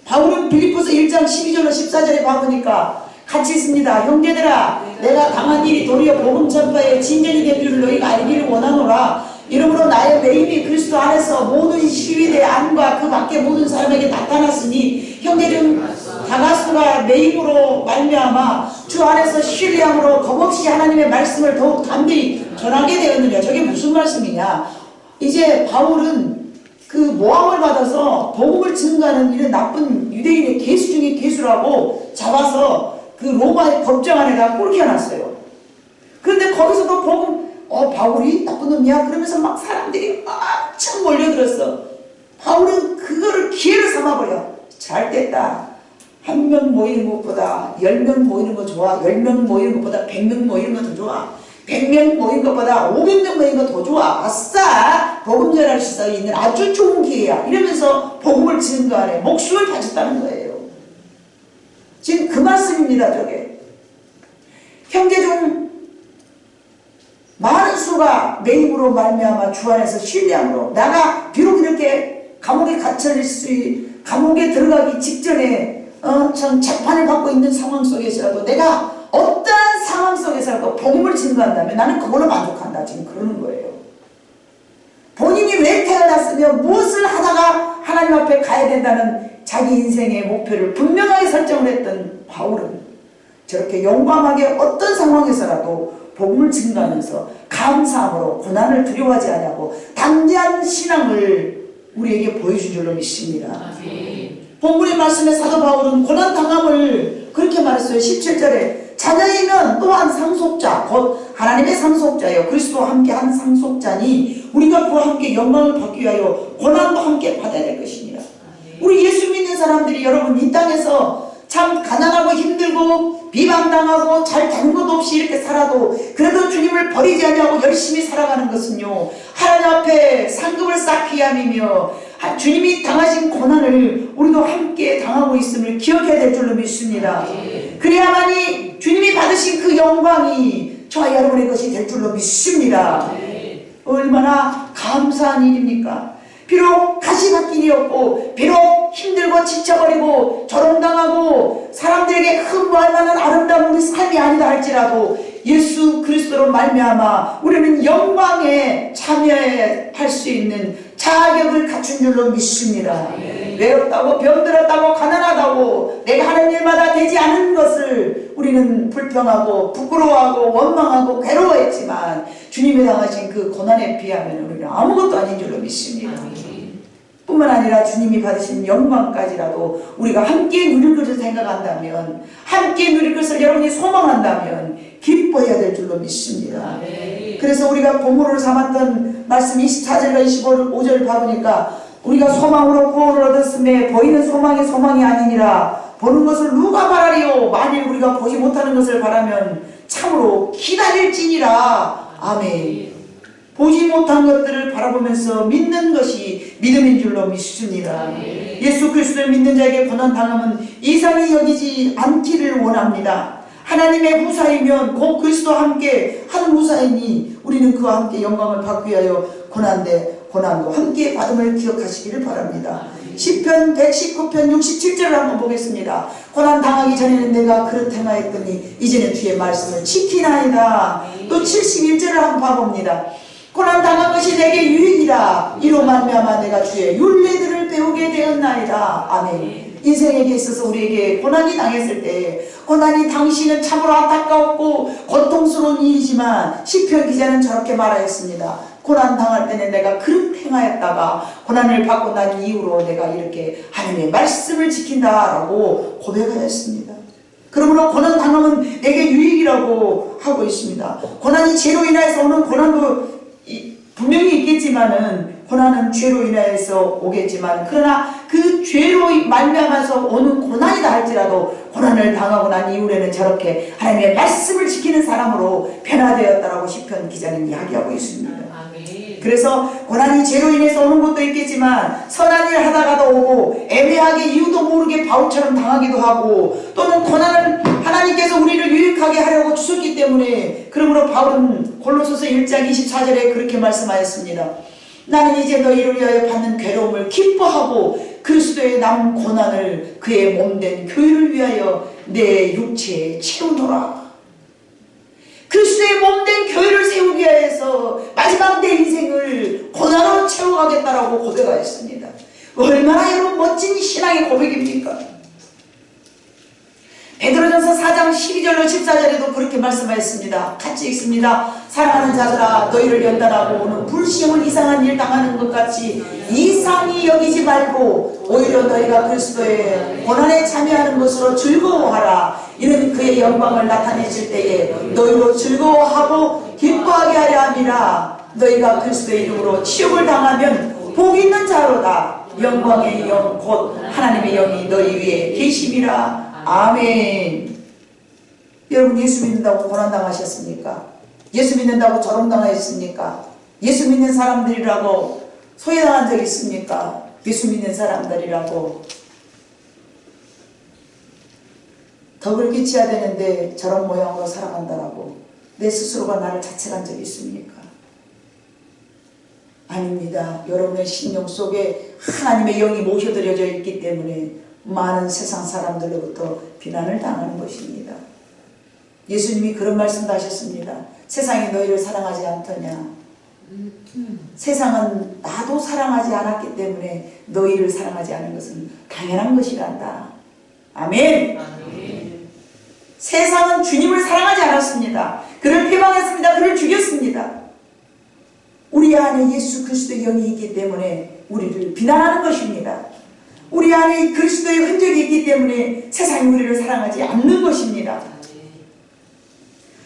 S2: 바울은 빌립보서 1장 12절로 14절에 봐보니까 같이 있습니다. 형제들아, 내가 당한 일이 도리어 복음 전파의 진전이 된 줄을 너희가 알기를 원하노라. 이러므로 나의 매임이 그리스도 안에서 모든 시위대 안과 그 밖의 모든 사람에게 나타났으니 형제 중 다가수가 매임으로 말미암아 주 안에서 신뢰함으로 겁없이 하나님의 말씀을 더욱 담대히 전하게 되었느냐. 저게 무슨 말씀이냐. 이제 바울은 그 모함을 받아서 복음을 증거하는 이런 나쁜 유대인의 개수 중에 개수라고 잡아서 그 로마의 법정 안에다 꼴켜놨어요. 그런데 거기서도 복음, 바울이 나쁜 놈이야? 그러면서 막 사람들이 엄청 몰려들었어. 바울은 그거를 기회를 삼아버려. 잘 됐다. 1명 모이는 것보다 10명 모이는 거 좋아. 10명 모이는 것보다 100명 모이는 거 더 좋아. 100명 모인 것보다 500명 모인 거 더 좋아. 아싸! 복음 전할 수 있는 아주 좋은 기회야. 이러면서 복음을 증거하네. 목숨을 바쳤다는 거예요. 지금 그 말씀입니다. 저게. 형제 중 많은 수가 매임으로 말미암아 주 안에서 신뢰함으로 나가 비록 이렇게 감옥에 감옥에 들어가기 직전에 전 재판을 받고 있는 상황 속에서라도 내가 어떠한 상황 속에서라도 복음을 증거한다면 나는 그걸로 만족한다. 지금 그러는 거예요. 본인이 왜 태어났으며 무엇을 하다가 하나님 앞에 가야 된다는 자기 인생의 목표를 분명하게 설정을 했던 바울은 저렇게 용감하게 어떤 상황에서라도 복음을 증거하면서 감사함으로 고난을 두려워하지 않냐고 담대한 신앙을 우리에게 보여준 줄로 믿습니다. 본문의 말씀에 사도 바울은 고난 당함을 말했어요. 17절에 자녀이면 또한 상속자, 곧 하나님의 상속자예요. 그리스도와 함께 한 상속자니 우리가 그와 함께 영광을 받기 위하여 고난도 함께 받아야 될 것입니다. 우리 예수 믿는 사람들이 여러분 이 땅에서 참 가난하고 힘들고 비방당하고 잘 되는 것도 없이 이렇게 살아도 그래도 주님을 버리지 않냐고 열심히 살아가는 것은요, 하나님 앞에 상급을 쌓기 위함이며 주님이 당하신 고난을 우리도 함께 당하고 있음을 기억해야 될 줄로 믿습니다. 그래야만이 주님이 받으신 그 영광이 저와 여러분의 것이 될 줄로 믿습니다. 얼마나 감사한 일입니까? 비록 가시밭길이었고 비록 힘들고 지쳐버리고 조롱당하고 사람들에게 흠모할 만한 아름다운 우리 삶이 아니다 할지라도 예수 그리스도로 말미암아 우리는 영광에 참여할 수 있는 자격을 갖춘 줄로 믿습니다. 외롭다고 병들었다고 가난하다고 내가 하는 일마다 되지 않은 것을 우리는 불평하고 부끄러워하고 원망하고 괴로워했지만 주님이 당하신 그 고난에 비하면 우리는 아무것도 아닌 줄로 믿습니다. 뿐만 아니라 주님이 받으신 영광까지라도 우리가 함께 누릴 것을 생각한다면, 함께 누릴 것을 여러분이 소망한다면 기뻐해야 될 줄로 믿습니다. 그래서 우리가 본문으로 삼았던 말씀 24절과 25절 봐보니까 우리가 소망으로 구원을 얻었음에 보이는 소망이 소망이 아니니라 보는 것을 누가 바라리요? 만일 우리가 보지 못하는 것을 바라면 참으로 기다릴지니라. 아멘. 보지 못한 것들을 바라보면서 믿는 것이 믿음인 줄로 믿습니다. 예수 그리스도를 믿는 자에게 고난당함은 이상히 여기지 않기를 원합니다. 하나님의 후사이면 곧 그리스도와 함께 한 후사이니 우리는 그와 함께 영광을 받기 위하여 고난도 함께 받음을 기억하시기를 바랍니다. 시편 119편 67절을 한번 보겠습니다. 고난 당하기 전에는 내가 그릇 행하였더니 이제는 주의 말씀을 지키나이다. 또 71절을 한번 봐봅니다. 고난 당한 것이 내게 유익이라 이로 말미암아 내가 주의 율례들을 배우게 되었나이다. 아멘. 인생에게 있어서 우리에게 고난이 당했을 때 고난이 당시는 참으로 안타까웠고 고통스러운 일이지만 시편 기자는 저렇게 말하였습니다. 고난 당할 때는 내가 그릇 행하였다가 고난을 받고 난 이후로 내가 이렇게 하나님의 말씀을 지킨다라고 고백하였습니다. 그러므로 고난 당하면 내게 유익이라고 하고 있습니다. 고난이 죄로 인하여서 오는 고난도 분명히 있겠지만은 고난은 죄로 인하여서 오겠지만 그러나 그 죄로 말미암아서 오는 고난이다 할지라도 고난을 당하고 난 이후에는 저렇게 하나님의 말씀을 지키는 사람으로 변화되었다라고 시편 기자는 이야기하고 있습니다. 그래서 고난이 죄로 인해서 오는 것도 있겠지만 선한 일 하다가도 오고 애매하게 이유도 모르게 바울처럼 당하기도 하고 또는 고난을 하나님께서 우리를 유익하게 하려고 주셨기 때문에 그러므로 바울은 골로새서 1장 24절에 그렇게 말씀하였습니다. 나는 이제 너희를 위하여 받는 괴로움을 기뻐하고 그리스도의 남은 고난을 그의 몸된 교회를 위하여 내 육체에 채우노라. 그리스도의 몸된 교회를 세우기 위해서 마지막 내 인생을 고난으로 채워가겠다라고 고백하였습니다. 얼마나 여러분 멋진 신앙의 고백입니까? 베드로전서 4장 12절로 14절에도 그렇게 말씀하였습니다. 같이 읽습니다. 사랑하는 자들아 너희를 연단하고 오는 불시험을 이상한 일 당하는 것 같이 이상히 여기지 말고 오히려 너희가 그리스도의 고난에 참여하는 것으로 즐거워하라. 이는 그의 영광을 나타내실 때에 너희로 즐거워하고 기뻐하게 하려 함이라. 너희가 그리스도의 이름으로 치욕을 당하면 복 있는 자로다. 영광의 영 곧 하나님의 영이 너희 위에 계심이라. 아멘. 여러분 예수 믿는다고 고난당하셨습니까? 예수 믿는다고 조롱당하셨습니까? 예수 믿는 사람들이라고 소외당한 적 있습니까? 예수 믿는 사람들이라고 덕을 끼쳐야 되는데 저런 모양으로 살아간다라고 내 스스로가 나를 자책한 적이 있습니까? 아닙니다. 여러분의 심령 속에 하나님의 영이 모셔드려져 있기 때문에 많은 세상 사람들로부터 비난을 당하는 것입니다. 예수님이 그런 말씀도 하셨습니다. 세상이 너희를 사랑하지 않더냐. 세상은 나도 사랑하지 않았기 때문에 너희를 사랑하지 않은 것은 당연한 것이란다. 아멘. 세상은 주님을 사랑하지 않았습니다. 그를 패망했습니다. 그를 죽였습니다. 우리 안에 예수 그리스도의 영이 있기 때문에 우리를 비난하는 것입니다. 우리 안에 그리스도의 흔적이 있기 때문에 세상이 우리를 사랑하지 않는 것입니다.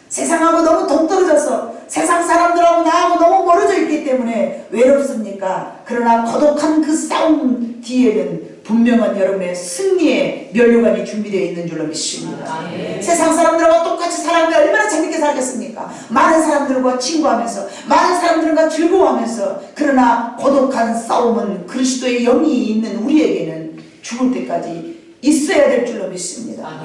S2: 세상하고 너무 동떨어져서 세상 사람들하고 나하고 너무 멀어져 있기 때문에 외롭습니까? 그러나 고독한 그 싸움 뒤에는 분명한 여러분의 승리의 면류관이 준비되어 있는 줄로 믿습니다. 세상 사람들하고 똑같이 살아가면 얼마나 재밌게 살겠습니까? 많은 사람들과 친구하면서 많은 사람들과 즐거워하면서. 그러나 고독한 싸움은 그리스도의 영이 있는 우리에게는 죽을 때까지 있어야 될 줄로 믿습니다.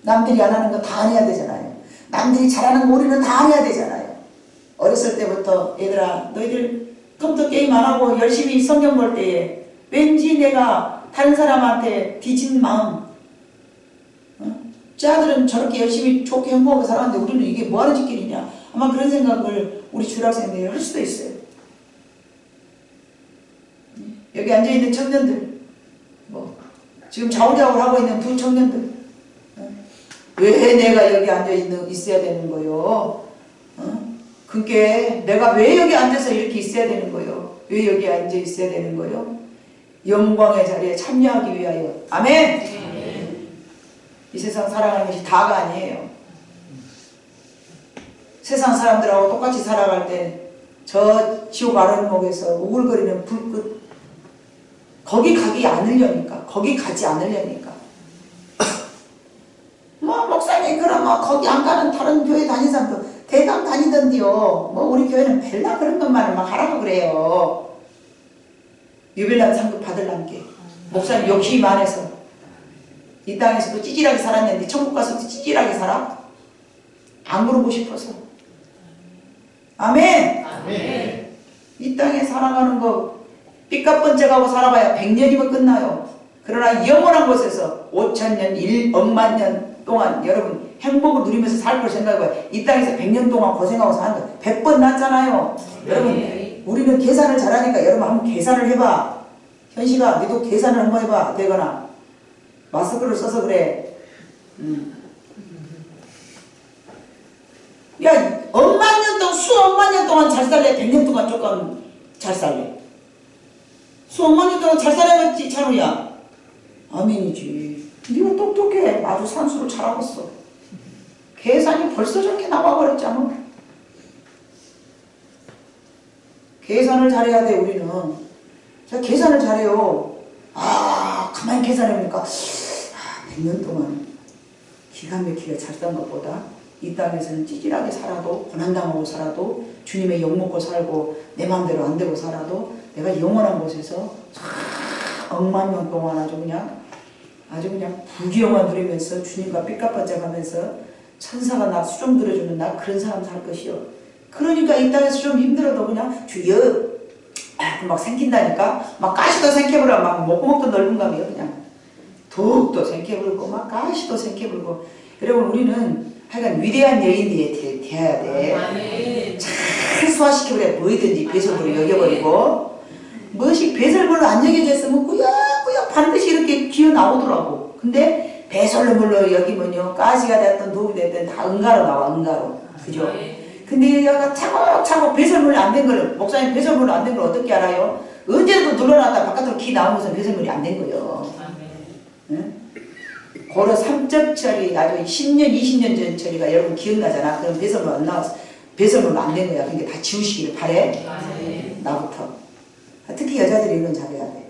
S2: 남들이 안 하는 거 다 안 해야 되잖아요. 남들이 잘하는 거 우리는 다 해야 되잖아요. 어렸을 때부터 얘들아 너희들 컴퓨터 게임 안 하고 열심히 성경 볼 때에 왠지 내가 다른 사람한테 뒤진 마음, 쟤들은 저렇게 열심히 좋게 행복하게 살았는데 우리는 이게 뭐하는 짓길이냐, 아마 그런 생각을 우리 중학생들이 할 수도 있어요. 여기 앉아있는 청년들, 지금 좌우좌우를 하고 있는 두 청년들, 왜 내가 여기 있어야 되는 거요? 그게 내가 왜 여기 앉아서 이렇게 있어야 되는 거요? 왜 여기 앉아 있어야 되는 거요? 영광의 자리에 참여하기 위하여. 아멘. 이 세상 살아가는 것이 다가 아니에요. 세상 사람들하고 똑같이 살아갈 때 저 지옥 아랫목에서 우글거리는 불끝, 거기 가지 않으려니까. 목사님 그럼 거기 안 가는 다른 교회 다니는 사람도 대강 다니던데요. 우리 교회는 벨라 그런 것만을 막 하라고 그래요. 유별난 상급 받을란게. 목사님 욕심이 많아서 이 땅에서도 찌질하게 살았는데 천국 가서도 찌질하게 살아? 안 그러고 싶어서. 아멘. 이 땅에 살아가는 거 삐까뻔쩍하고 살아봐야 100년이면 끝나요. 그러나 영원한 곳에서 5,000년, 1억만 년 동안 여러분 행복을 누리면서 살 걸 생각해봐요. 이 땅에서 100년 동안 고생하고 사는 거 100번 낫잖아요. 여러분 우리는 계산을 잘하니까 여러분 한번 계산을 해봐. 현식아 너도 계산을 한번 해봐. 되거나 마스크를 써서 그래. 야 억만 년 동안 수억만 년 동안 잘 살래? 100년 동안 조금 잘 살래? 수억만 년 동안 잘 살아야겠지 찬우야. 아멘이지. 네가 똑똑해. 아주 산수를 잘하고 있어. 계산이 벌써 저렇게 나와버렸잖아. 계산을 잘해야 돼. 우리는 자 계산을 잘해요. 가만히 계산해보니까 100년 동안 기가 막히게 잘 산 것보다 이 땅에서는 찌질하게 살아도 고난당하고 살아도 주님의 욕먹고 살고 내 마음대로 안 되고 살아도 내가 영원한 곳에서 억만 년 동안 아주 그냥 부귀영화 누리면서 주님과 삐까뻔쩍하면서 천사가 나 수종 들어주는 나 그런 사람 살 것이요. 그러니까 이 땅에서 좀 힘들어도 그냥 주여 막 생긴다니까. 막 가시도 생겨버려. 막 목구멍도 넓은 감이요. 그냥 더욱더 생겨버리고 막 가시도 생겨버리고. 여러분 우리는 하여간 위대한 여인이 돼야 돼. 잘 소화시켜버려. 뭐든지 배설물로 여겨버리고. 무엇이 배설물로 안 여겨졌으면 꾸역꾸역 반드시 이렇게 기어 나오더라고. 근데 배설물로 여기면요 가시가 됐든 독이 됐든 다 응가로 나와. 응가로. 그죠? 근데 얘가 차곡차곡 배설물이 안 된 걸, 목사님 배설물로 안 된 걸 어떻게 알아요? 언제라도 눌러놨다 바깥으로 기 나오면서 배설물이 안 된 거예요. 응? 고려 3점 처리, 아주 10년, 20년 전 처리가 여러분 기억나잖아. 그럼 배설물 안 나와서 배설물로 안 된 거야. 그러니까 다 지우시기를 바래. 나부터. 특히 여자들이 이건 잘해야 돼.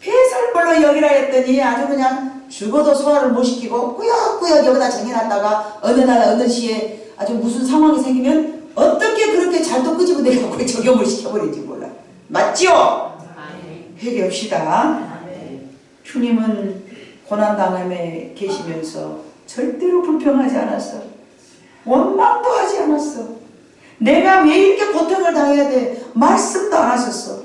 S2: 배설물로 여기라 했더니 아주 그냥 죽어도 소화를 못 시키고 꾸역꾸역 여기다 정해놨다가 어느 날 어느 시에 아주 무슨 상황이 생기면 어떻게 그렇게 잘도 끄집어내갖고 적용을 시켜버린지 몰라. 맞죠? 회개합시다. 주님은 고난당함에 계시면서 절대로 불평하지 않았어. 원망도 하지 않았어. 내가 왜 이렇게 고통을 당해야 돼? 말씀도 안 하셨어.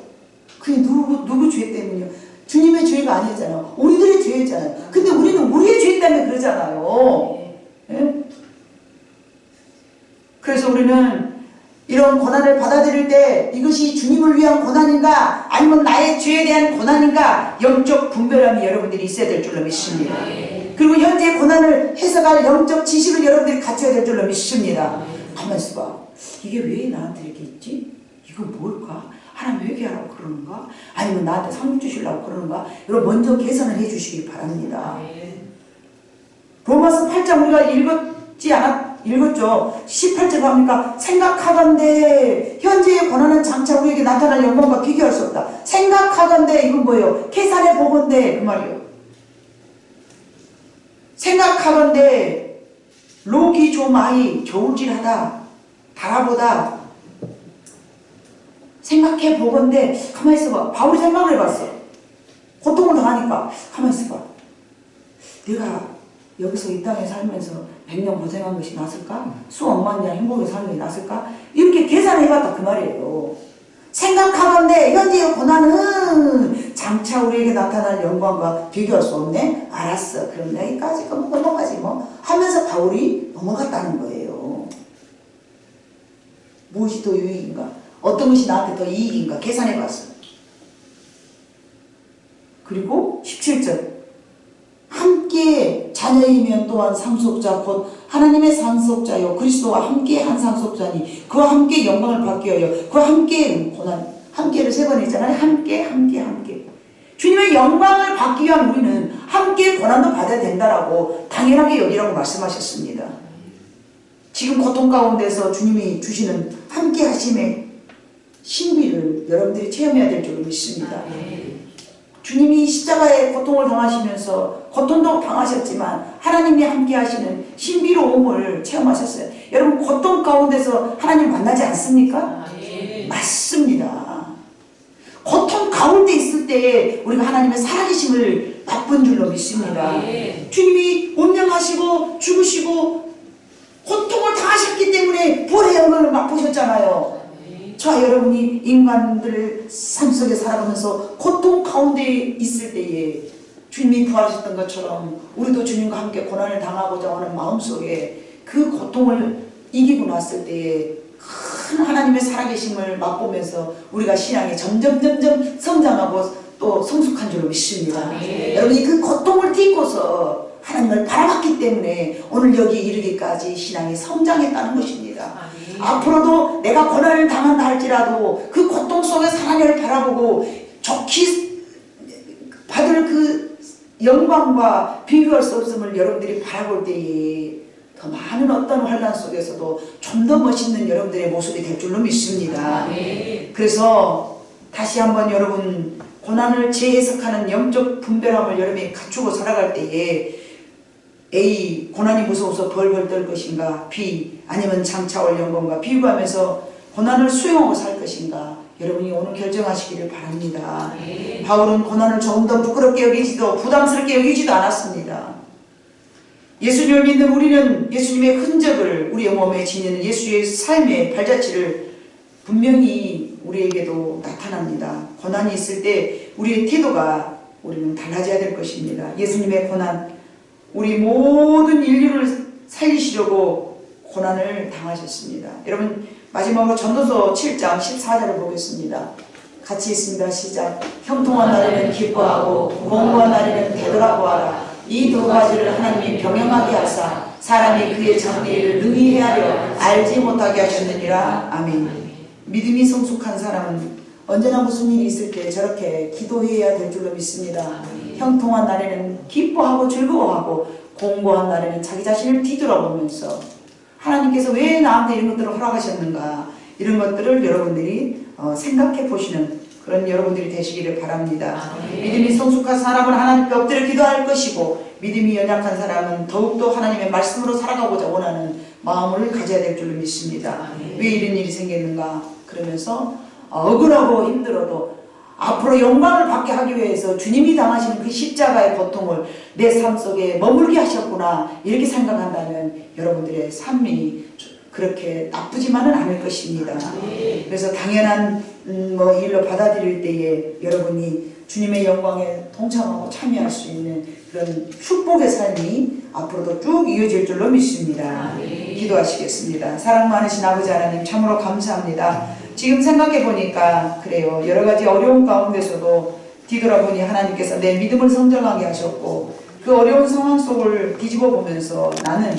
S2: 그게 누구 죄 때문이요? 주님의 죄가 아니었잖아요. 우리들의 죄였잖아요. 근데 우리는 우리의 죄 때문에 그러잖아요. 예? 그래서 우리는 이런 고난을 받아들일 때 이것이 주님을 위한 고난인가 아니면 나의 죄에 대한 고난인가 영적 분별함이 여러분들이 있어야 될 줄로 믿습니다. 그리고 현재 고난을 해석할 영적 지식을 여러분들이 갖춰야 될 줄로 믿습니다. 가만있어 봐. 이게 왜 나한테 이렇게 있지? 이거 뭘까? 하나님 왜 이렇게 하라고 그러는가? 아니면 나한테 상 주시려고 그러는가? 여러분 먼저 개선을 해 주시기 바랍니다. 로마서 8장 우리가 읽었죠. 18절 보니까 생각하건대 현재의 고난은 장차 우리에게 나타날 영광과 비교할 수 없다. 생각하건대 이건 뭐예요? 계산해 보건대 그 말이에요. 생각하건대 로기 조마이 좋을질하다 달아보다 생각해 보건대 가만히 있어봐. 바울이 생각을 해봤어. 고통을 당하니까 가만히 있어봐. 내가 여기서 이 땅에 살면서 100년 고생한 것이 낫을까? 수억만 년 행복에 사는 게 낫을까? 이렇게 계산해봤다 그 말이에요. 생각하건대 현재의 고난은 장차 우리에게 나타날 영광과 비교할 수 없네? 알았어. 그럼 여기까지 넘어가지 뭐 하면서 바울이 넘어갔다는 거예요. 무엇이 더 유익인가? 어떤 것이 나한테 더 이익인가? 계산해봤어. 그리고 17절 함께 자녀이면 또한 상속자 곧 하나님의 상속자요 그리스도와 함께 한 상속자니 그와 함께 영광을 받게 하여 그와 함께 고난 함께를 3번 했잖아요. 함께 주님의 영광을 받기 위한 우리는 함께 고난도 받아야 된다라고 당연하게 여기라고 말씀하셨습니다. 지금 고통 가운데서 주님이 주시는 함께 하심의 신비를 여러분들이 체험해야 될 줄 믿습니다. 주님이 십자가의 고통을 당하시면서 고통도 당하셨지만 하나님이 함께 하시는 신비로움을 체험하셨어요. 여러분 고통 가운데서 하나님 만나지 않습니까? 맞습니다. 고통 가운데 있을 때 우리가 하나님의 살아계심을 맛본 줄로 믿습니다. 주님이 운명하시고 죽으시고 고통을 당하셨기 때문에 부활의 영광을 맛보셨잖아요. 저와 여러분이 인간들 삶 속에 살아가면서 고통 가운데 있을 때에 주님이 부활하셨던 것처럼 우리도 주님과 함께 고난을 당하고자 하는 마음속에 그 고통을 이기고 났을 때에 큰 하나님의 살아계심을 맛보면서 우리가 신앙이 점점 성장하고 또 성숙한 줄로 믿습니다. 여러분이 그 고통을 딛고서 하나님을 바라봤기 때문에 오늘 여기 이르기까지 신앙이 성장했다는 것입니다. 앞으로도 내가 고난을 당한다 할지라도 그 고통 속에서 하나님을 바라보고 좋게 받을 그 영광과 비교할 수 없음을 여러분들이 바라볼 때에 더 많은 어떤 환난 속에서도 좀 더 멋있는 여러분들의 모습이 될 줄로 믿습니다. 그래서 다시 한번 여러분 고난을 재해석하는 영적 분별함을 여러분이 갖추고 살아갈 때에 A. 고난이 무서워서 벌벌 떨 것인가? B. 아니면 장차 올 영광과 비교하면서 고난을 수용하고 살 것인가? 여러분이 오늘 결정하시기를 바랍니다. 바울은 고난을 조금 더 부끄럽게 여기지도 부담스럽게 여기지도 않았습니다. 예수님을 믿는 우리는 예수님의 흔적을 우리의 몸에 지니는 예수의 삶의 발자취를 분명히 우리에게도 나타납니다. 고난이 있을 때 우리의 태도가 우리는 달라져야 될 것입니다. 예수님의 고난, 우리 모든 인류를 살리시려고 고난을 당하셨습니다. 여러분 마지막으로 전도서 7장 14절을 보겠습니다. 같이 있습니다. 시작. 형통한 날에는 기뻐하고 공고한 날에는 되돌아보아라. 이 두 가지를 하나님이 병행하게 하사 사람이 그의 장래를 능히 헤아려 알지 못하게 하셨느니라. 아멘. 믿음이 성숙한 사람은 언제나 무슨 일이 있을 때 저렇게 기도해야 될 줄로 믿습니다. 형통한 날에는 기뻐하고 즐거워하고 공고한 날에는 자기 자신을 뒤돌아보면서 하나님께서 왜 나한테 이런 것들을 허락하셨는가, 이런 것들을 여러분들이 생각해 보시는 그런 여러분들이 되시기를 바랍니다. 믿음이 성숙한 사람은 하나님께 엎드려 기도할 것이고 믿음이 연약한 사람은 더욱더 하나님의 말씀으로 살아가고자 원하는 마음을 가져야 될 줄로 믿습니다. 왜 이런 일이 생겼는가 그러면서 억울하고 힘들어도 앞으로 영광을 받게 하기 위해서 주님이 당하시는 그 십자가의 고통을 내 삶 속에 머물게 하셨구나, 이렇게 생각한다면 여러분들의 삶이 그렇게 나쁘지만은 않을 것입니다. 그래서 당연한 일로 받아들일 때에 여러분이 주님의 영광에 동참하고 참여할 수 있는 그런 축복의 삶이 앞으로도 쭉 이어질 줄로 믿습니다. 기도하시겠습니다. 사랑 많으신 아버지 하나님, 참으로 감사합니다. 지금 생각해 보니까 그래요. 여러 가지 어려운 가운데서도 뒤돌아보니 하나님께서 내 믿음을 성장하게 하셨고 그 어려운 상황 속을 뒤집어 보면서 나는